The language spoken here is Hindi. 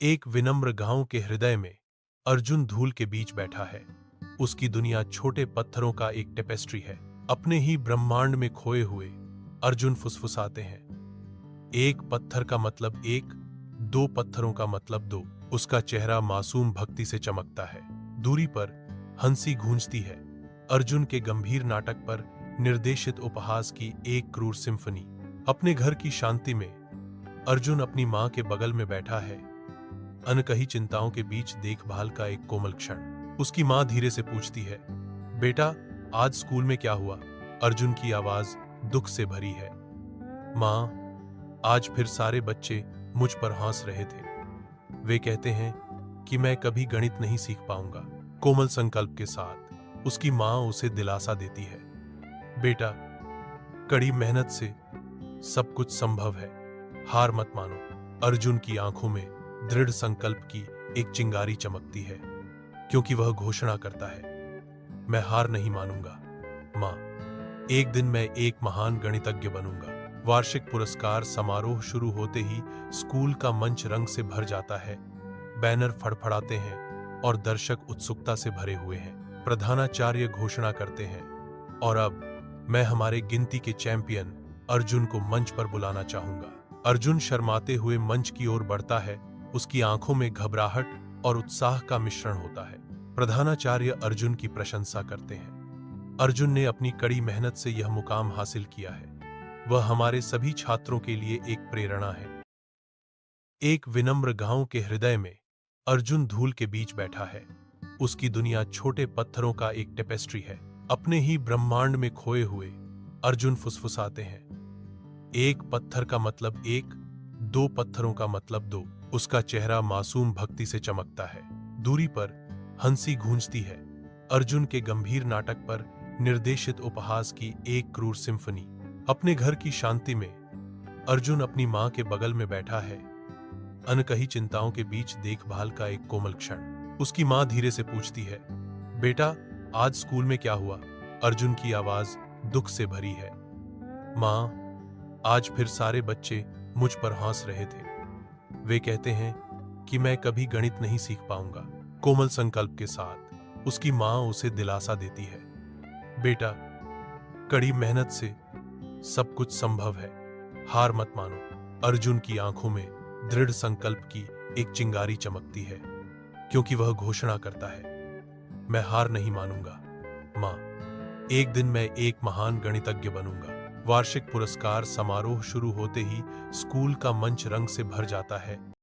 एक विनम्र गांव के हृदय में अर्जुन धूल के बीच बैठा है। उसकी दुनिया छोटे पत्थरों का एक टेपेस्ट्री है। अपने ही ब्रह्मांड में खोए हुए अर्जुन फुसफुसाते हैं, एक पत्थर का मतलब एक, दो पत्थरों का मतलब दो। उसका चेहरा मासूम भक्ति से चमकता है। दूरी पर हंसी गूंजती है। अर्जुन के गंभीर नाटक पर निर्देशित उपहास की एक क्रूर सिम्फनी। अपने घर की शांति में अर्जुन अपनी मां के बगल में बैठा है, अनकही चिंताओं के बीच देखभाल का एक कोमल क्षण। उसकी मां धीरे से पूछती है, बेटा आज स्कूल में क्या हुआ? अर्जुन की आवाज दुख से भरी है। मां, आज फिर सारे बच्चे मुझ पर हंस रहे थे। वे कहते हैं कि मैं कभी गणित नहीं सीख पाऊंगा। कोमल संकल्प के साथ उसकी मां उसे दिलासा देती है, बेटा कड़ी मेहनत से सब कुछ संभव है, हार मत मानो। अर्जुन की आंखों में दृढ़ संकल्प की एक चिंगारी चमकती है, क्योंकि वह घोषणा करता है, मैं हार नहीं मानूंगा। मां, एक दिन मैं एक महान गणितज्ञ बनूंगा। वार्षिक पुरस्कार समारोह शुरू होते ही स्कूल का मंच रंग से भर जाता है। बैनर फड़फड़ाते हैं और दर्शक उत्सुकता से भरे हुए हैं। प्रधानाचार्य घोषणा करते हैं, और अब मैं हमारे गिनती के चैंपियन अर्जुन को मंच पर बुलाना चाहूंगा। अर्जुन शर्माते हुए मंच की ओर बढ़ता है। उसकी आंखों में घबराहट और उत्साह का मिश्रण होता है। प्रधानाचार्य अर्जुन की प्रशंसा करते हैं। अर्जुन ने अपनी कड़ी मेहनत से यह मुकाम हासिल किया है। वह हमारे सभी छात्रों के लिए एक प्रेरणा है। एक विनम्र गांव के हृदय में अर्जुन धूल के बीच बैठा है। उसकी दुनिया छोटे पत्थरों का एक टेपेस्ट्री है। अपने ही ब्रह्मांड में खोए हुए अर्जुन फुसफुसाते हैं, एक पत्थर का मतलब एक, दो पत्थरों का मतलब दो। उसका चेहरा मासूम भक्ति से चमकता है। दूरी पर हंसी गूंजती है। अर्जुन के गंभीर नाटक पर निर्देशित उपहास की एक क्रूर सिम्फनी। अपने घर की शांति में अर्जुन अपनी मां के बगल में बैठा है, अनकही चिंताओं के बीच देखभाल का एक कोमल क्षण। उसकी मां धीरे से पूछती है, बेटा आज स्कूल में क्या हुआ? अर्जुन की आवाज दुख से भरी है। मां, आज फिर सारे बच्चे मुझ पर हंस रहे थे। वे कहते हैं कि मैं कभी गणित नहीं सीख पाऊंगा। कोमल संकल्प के साथ उसकी मां उसे दिलासा देती है, बेटा कड़ी मेहनत से सब कुछ संभव है, हार मत मानो। अर्जुन की आंखों में दृढ़ संकल्प की एक चिंगारी चमकती है, क्योंकि वह घोषणा करता है, मैं हार नहीं मानूंगा। मां, एक दिन मैं एक महान गणितज्ञ बनूंगा। वार्षिक पुरस्कार समारोह शुरू होते ही स्कूल का मंच रंग से भर जाता है।